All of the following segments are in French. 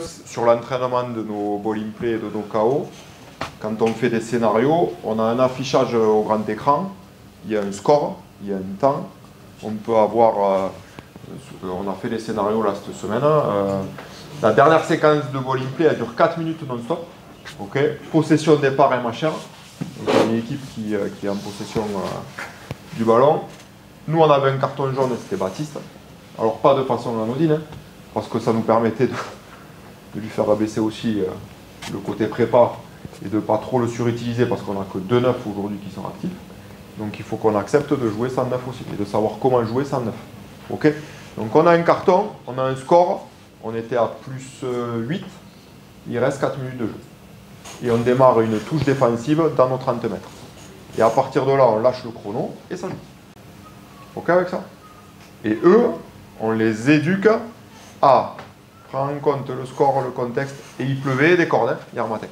Sur l'entraînement de nos ball play et de nos KO, quand on fait des scénarios, on a un affichage au grand écran, il y a un score, il y a un temps, on peut avoir, on a fait les scénarios là cette semaine, la dernière séquence de ball play elle dure 4 minutes non-stop, okay. Possession départ et machin, donc il y a une équipe qui est en possession du ballon. Nous on avait un carton jaune et c'était Baptiste, alors pas de façon anodine, hein, parce que ça nous permettait de lui faire abaisser aussi le côté prépa et de ne pas trop le surutiliser parce qu'on n'a que 2 neufs aujourd'hui qui sont actifs. Donc il faut qu'on accepte de jouer sans neuf aussi et de savoir comment jouer sans neuf. Okay. Donc on a un carton, on a un score, on était à plus 8, il reste 4 minutes de jeu. Et on démarre une touche défensive dans nos 30 mètres. Et à partir de là, on lâche le chrono et ça joue. Ok avec ça? Et eux, on les éduque à prendre en compte le score, le contexte, et il pleuvait des cordes, hein, hier matin.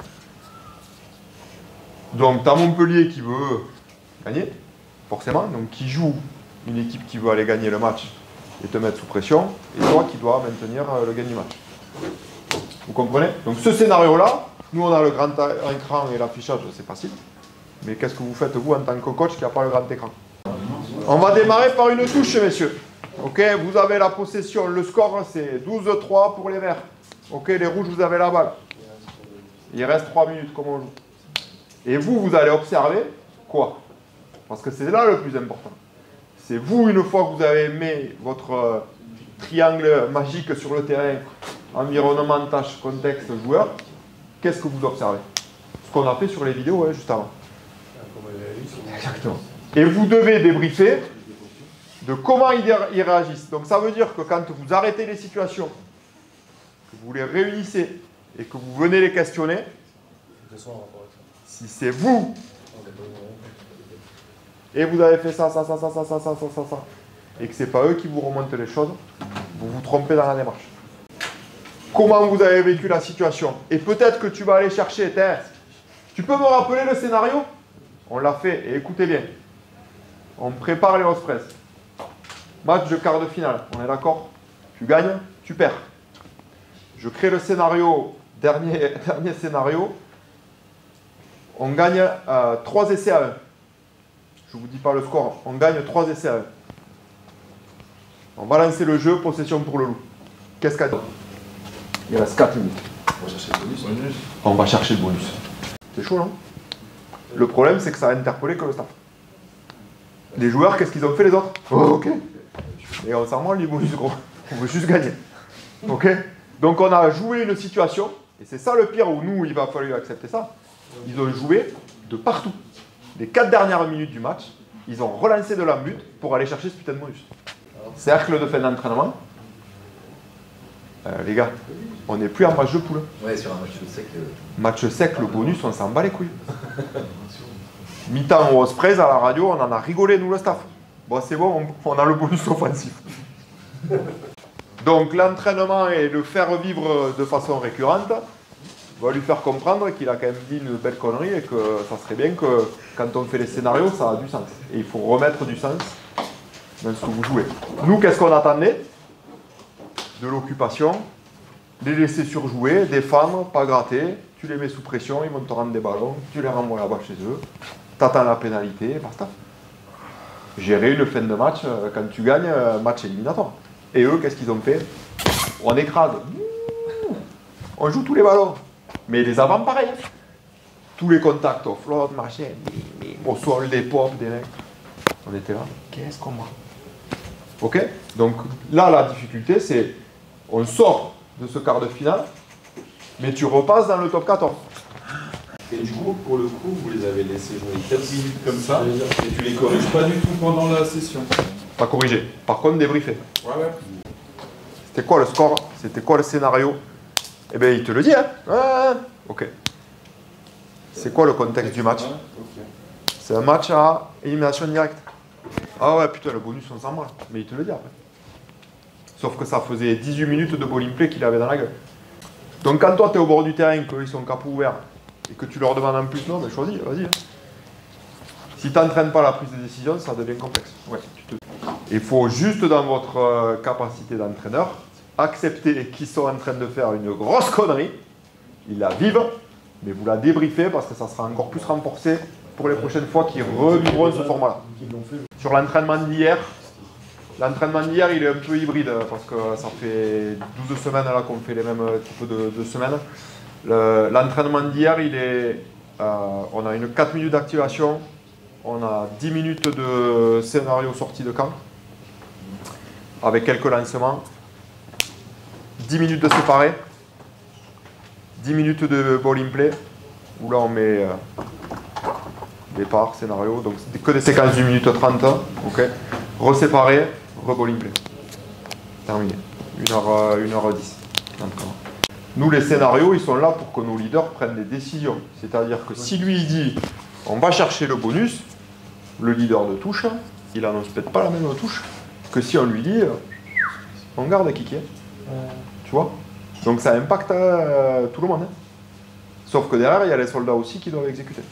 Donc tu as Montpellier qui veut gagner, forcément, donc qui joue une équipe qui veut aller gagner le match et te mettre sous pression, et toi qui dois maintenir le gain du match. Vous comprenez? Donc ce scénario-là, nous on a le grand écran et l'affichage, c'est facile. Mais qu'est-ce que vous faites vous en tant que coach qui n'a pas le grand écran? On va démarrer par une touche, messieurs. Ok, vous avez la possession, le score c'est 12-3 pour les verts. Ok, les rouges, vous avez la balle. Il reste 3 minutes, comment on joue? Et vous allez observer quoi? Parce que c'est là le plus important. C'est vous, une fois que vous avez mis votre triangle magique sur le terrain, environnement, tâche, contexte, joueur, qu'est-ce que vous observez? Ce qu'on a fait sur les vidéos juste avant. Exactement. Et vous devez débriefer de comment ils réagissent. Donc ça veut dire que quand vous arrêtez les situations, que vous les réunissez et que vous venez les questionner, si c'est vous, et vous avez fait ça, et que ce n'est pas eux qui vous remontent les choses, vous vous trompez dans la démarche. Comment vous avez vécu la situation? Et peut-être que tu vas aller chercher, tu peux me rappeler le scénario? On l'a fait, et écoutez bien, on prépare les Ospreys. Match de quart de finale, on est d'accord? Tu gagnes, tu perds. Je crée le scénario, dernier scénario. On gagne 3 essais à 1. Je ne vous dis pas le score, on gagne 3 essais à 1. On va lancer le jeu, possession pour le loup. Qu'est-ce qu'il y a? Il reste 4 minutes. On va chercher le bonus. On va chercher le bonus. C'est chaud, non? Le problème, c'est que ça a interpellé que le staff. Les joueurs, qu'est-ce qu'ils ont fait les autres? Oh, ok. Et on s'en rend les bonus gros. On veut juste gagner. Ok? Donc on a joué une situation, et c'est ça le pire où nous, il va falloir accepter ça. Ils ont joué de partout. Les 4 dernières minutes du match, ils ont relancé de l'embut pour aller chercher ce putain de bonus. Cercle de fin d'entraînement. Les gars, on n'est plus en match de poule. Ouais, sur un match sec. Match sec, le bonus, on s'en bat les couilles. Mi-temps au Ospreys à la radio, on en a rigolé, nous, le staff. Bon, c'est bon, on a le bonus offensif. Donc, l'entraînement et le faire vivre de façon récurrente va lui faire comprendre qu'il a quand même dit une belle connerie et que ça serait bien que, quand on fait les scénarios, ça a du sens. Et il faut remettre du sens dans ce que vous jouez. Nous, qu'est-ce qu'on attendait? De l'occupation, les laisser surjouer, défendre, pas gratter. Tu les mets sous pression, ils vont te rendre des ballons, tu les renvoies là-bas chez eux. T'attends la pénalité, basta. Gérer une fin de match quand tu gagnes match éliminatoire. Et eux, qu'est-ce qu'ils ont fait? On écrase. On joue tous les ballons. Mais les avants, pareil. Hein. Tous les contacts au flotte, machin, au sol, des pompes, des mecs. On était là. Qu'est-ce qu'on voit? Ok? Donc là, la difficulté, c'est on sort de ce quart de finale, mais tu repasses dans le top 14. Et du coup, pour le coup, vous les avez laissés jouer 4 minutes comme ça, et tu les corriges pas du tout pendant la session. Pas corrigé. Par contre, débriefé. Ouais. C'était quoi le score? C'était quoi le scénario? Eh bien, il te le dit, hein? Ouais. Ok. C'est quoi le contexte du match? C'est un match à élimination directe. Ah ouais, putain, le bonus, on s'en branle. Mais il te le dit après. Sauf que ça faisait 18 minutes de ball play qu'il avait dans la gueule. Donc quand toi, tu es au bord du terrain, qu'ils sont capot ouvert, et que tu leur demandes en plus, non, mais choisis, vas-y. Hein. Si tu n'entraînes pas la prise de décision, ça devient complexe. Ouais, il faut juste, dans votre capacité d'entraîneur, acceptez qu'ils sont en train de faire une grosse connerie, ils la vivent, mais vous la débriefez parce que ça sera encore plus renforcé pour les prochaines fois qu'ils revivront ce format-là. Sur l'entraînement d'hier, il est un peu hybride parce que ça fait 12 semaines là qu'on fait les mêmes types de semaines. L'entraînement d'hier, on a une 4 minutes d'activation, on a 10 minutes de scénario sortie de camp avec quelques lancements, 10 minutes de séparé, 10 minutes de ball in play où là on met départ, scénario, donc c'est que des séquences d'une minute 30, ok. Reséparé, re-ball in play. Terminé. 1h10 d'entraînement. Nous, les scénarios, ils sont là pour que nos leaders prennent des décisions. C'est-à-dire que si lui, il dit on va chercher le bonus, le leader de touche, il n'annonce peut-être pas la même touche que si on lui dit on garde à kicker. Tu vois? Donc ça impacte tout le monde. Hein. Sauf que derrière, il y a les soldats aussi qui doivent exécuter.